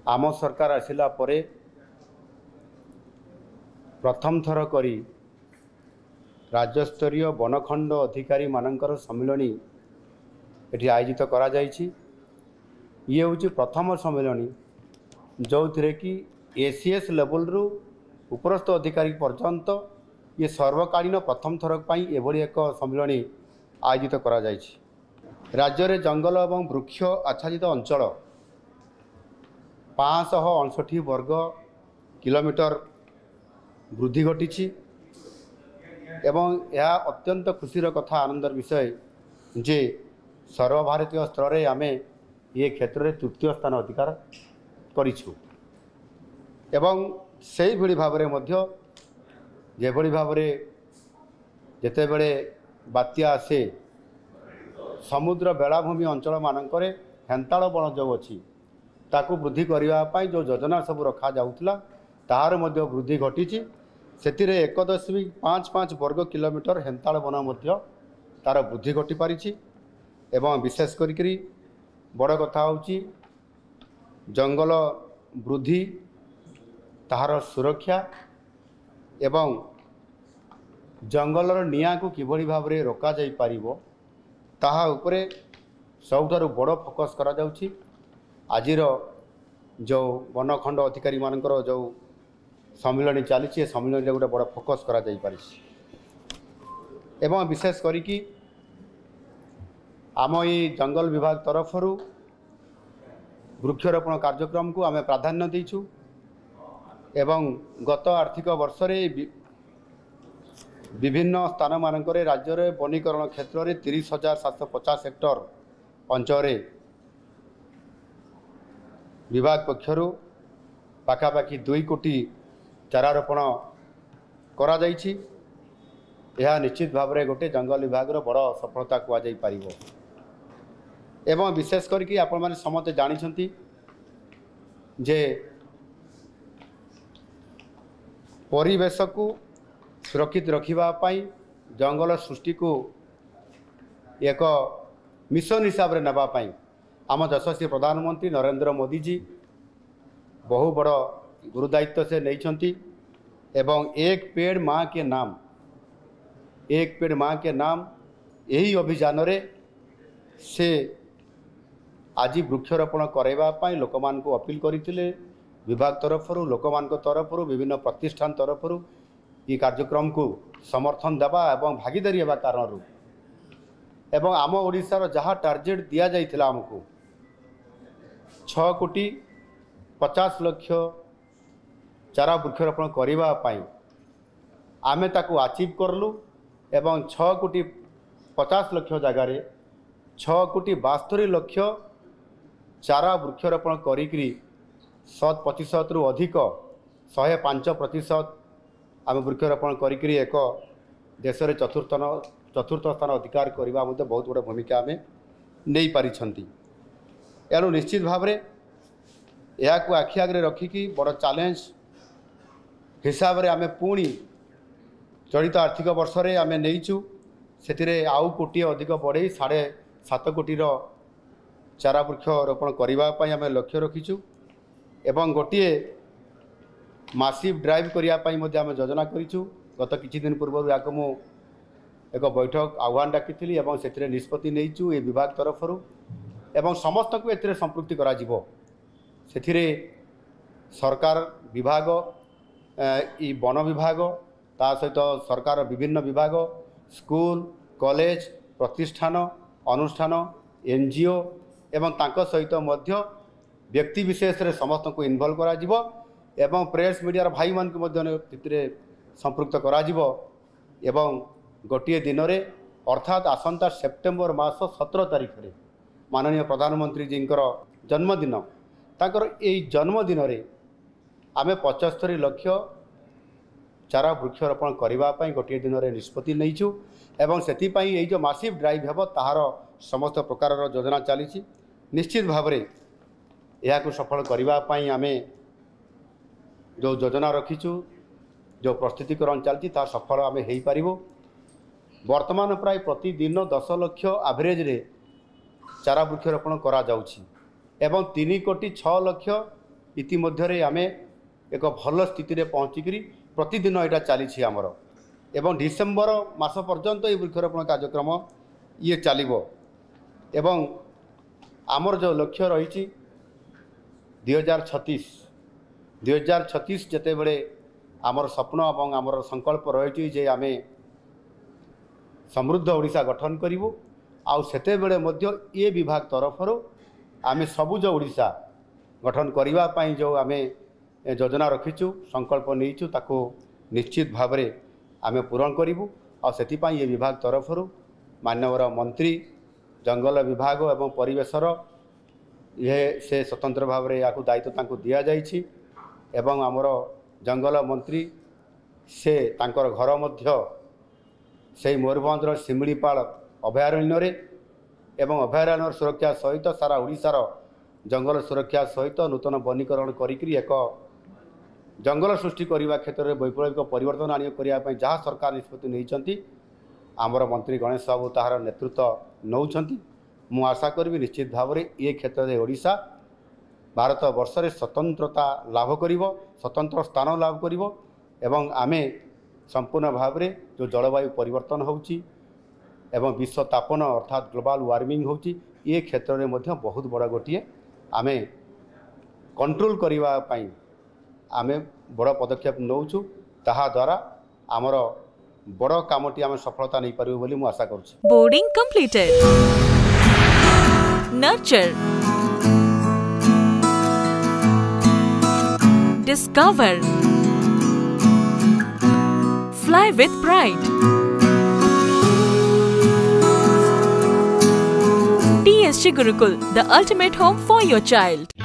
आम सरकार आसिला परे प्रथम थर करी राज्यस्तरीय वनखंड अधिकारी मानकर सम्मिलनी एटी आयोजित करा जायछि। ये हूँ प्रथम सम्मिलनी जो थे कि एसीएस लेवल रु उपरस्थ अधिकारी पर्यंत ये सर्वकालीन प्रथम थर पर एभली एक सम्मिलनी आयोजित करा जायछि। राज्य में जंगल एवं वृक्ष आच्छादित अंचल 559 वर्ग किलोमीटर वृद्धि घटी एवं यह अत्यंत खुशीर कथा आनंदर विषय जे सर्वभारतीय स्तर में आम ये क्षेत्र में तृतीय स्थान अधिकार करिछु एवं से भली भाव जेते बेले बात्या आसे समुद्र बेलाभूमि अंचल मानकरे हेन्ताल बण जो अच्छी ताकू वृद्धि करने जो योजना सब रखा जाउतला तार मध्य वृद्धि घटी से 1.55 वर्ग किलोमीटर हेन्ताल वन मध्य तार वृद्धि घटी पारिछि एवं विशेष करी बड़ कथा होची जंगल वृद्धि ताहार सुरक्षा एवं जंगलर निया को किभली भाव में रोका जाई पारिबो ताहा उपरे सबुठारु बड़ फोकस करा जाउछि। आजिर जो वनखंड अधिकारी मानकर जो सम्मिलनी चली सम्मिलनी गोटे बड़ फोकस करा जाई पारिछि एवं विशेष करी आम ये जंगल विभाग तरफ वृक्षरोपण कार्यक्रम को आम प्राधान्य देइछु एवं गत आर्थिक वर्ष विभिन्न स्थान मानकरे राज्य में वनीकरण क्षेत्र में 30,750 हेक्टर अंचल विभाग पक्षर पाखापाखि 2 कोटी चारारोपण करा जाइछि। यह निश्चित भाव में गोटे जंगल विभाग बड़ सफलता कहुई पार एवं विशेष करके आपण माने समस्त जानिछंती जे परिवेश को सुरक्षित रखापी जंगल सृष्टि को एक मिशन हिसाब से नापाई आम यशस्वी प्रधानमंत्री नरेंद्र मोदी जी बहु बड़ गुरुदायित्व से नहीं एवं एक पेड़ माँ के नाम यही अभियान रे से आज वृक्षरोपण करवाई लोक मान को अपील करते विभाग तरफ लोक मान तरफ विभिन्न प्रतिष्ठान तरफ ये कार्यक्रम को समर्थन देवा एवं भागीदारी होगा कारण एवं आम ओडिशार जहाँ टार्गेट दि जाइथिला आमको 6,50,00,000 चारा वृक्षरोपण करने आमे ताकू अचीव करलु एवं 6,50,00,000 जगार 6,72,00,000 चारा वृक्षरोपण करी 100% रु अधिक 105% आम वृक्षरोपण करी एक देश में चतुर्थ स्थान अधिकार करने मध्य बहुत बड़ा भूमिका आम नहीं पारिछंती। एणु निश्चित भाव में यह आखि आगे रखिकी बड़ चैलेंज हिसाब से आम पुणी चलित आर्थिक वर्ष में आम नहींचु से आउ कोटी अधिक बढ़े 7.5 कोटीर चारा वृक्ष रोपण करने आम लक्ष्य रखीचु एवं गोटे मासिव ड्राइव करने आम योजना करूँ। गत किछि दिन पूर्व या मु एक बैठक आह्वान डाकी एवं से निष्पत्ति नहींचु ये विभाग तरफ एवं समस्त को एथिरे संपृक्ति करा जिवो सेथिरे सरकार विभाग ई वन विभाग ता सहित सरकार विभिन्न विभाग स्कूल कॉलेज प्रतिष्ठान अनुष्ठान एनजीओ एवं तांको सहित मध्य व्यक्ति विशेष रे समस्त को इन्वॉल्व करा जिवो एवं प्रेस मीडिया भाई मान को मध्य संपृक्त करा जिवो एवं गोटे दिन रे अर्थात आसंता सेप्टेम्बर मास 17 तारिख रे माननीय प्रधानमंत्री जी जन्मदिन ताकर यही जन्मदिन रे आमे 75 लाख चारा वृक्षरोपण करने गोटे दिन में निष्पत्ति नहींचु एवं से जो मासिव ड्राइव हे ताहार समस्त प्रकार योजना चली निश्चित भाव में यह सफल करने आम जो योजना रखीचु जो प्रस्तुतिकरण चलती सफल आम हो पार वर्तमान प्राय प्रतिदिन 10 लाख एवरेज चारा वृक्षरोपण करा जाउछि एवं 3,06,00,000 इतिमध्य आम एक भल स्थिति पहुँचिकी प्रतिदिन यहाँ चली आमर एवं डिसेम्बर मास पर्यंत ये वृक्षरोपण कार्यक्रम ये चलो एवं आमर जो लक्ष्य रही 2036 जिते बड़े आमर स्वप्न और आमर संकल्प रही जे आम समृद्ध ओडिशा गठन करूँ आते बेले ये विभाग तरफ आम सबुज ओडिशा गठन करने जो आम योजना रखीचु संकल्प नहींचु ताको निश्चित भाव में आम पूरण करूँ आपाई ये विभाग तरफ माननीय मंत्री जंगल विभाग एवं परिवेशर ये से स्वतंत्र भाव में या दायित्व दि जाइए एवं आमर जंगल मंत्री से तांकर घर मध्य से मयूरभंजर शिमिलीपाल अभयारण्य एवं अभयारण्य सुरक्षा सहित सारा ओडिशार जंगल सुरक्षा सहित नूतन वनीकरण करी एक जंगल सृष्टि करने क्षेत्र में वैप्लविक परिवर्तन आने जहाँ सरकार निष्पत्ति नहीं आमर मंत्री गणेश बाबू ताहार नेतृत्व नौकरी मु आशा करी निश्चित भाव में ये क्षेत्र में ओडिशा भारत वर्ष में स्वतंत्रता लाभ कर स्वतंत्र स्थान लाभ कर एवं आमे संपूर्ण भाव में जो जलवायु परिवर्तन होची एवं विश्व तापन अर्थात ग्लोबल वार्मिंग होची ये क्षेत्र में बहुत बड़ा गोटे आमे कंट्रोल करने आमे बड़ पदक्षेप नौचु ताहा द्वारा आमर बड़ कामटी आमे सफलता नहीं पारिबो बोली मु आशा करूछु। Boarding completed, nurture, discover, fly with pride, TSG Gurukul, the ultimate home for your child.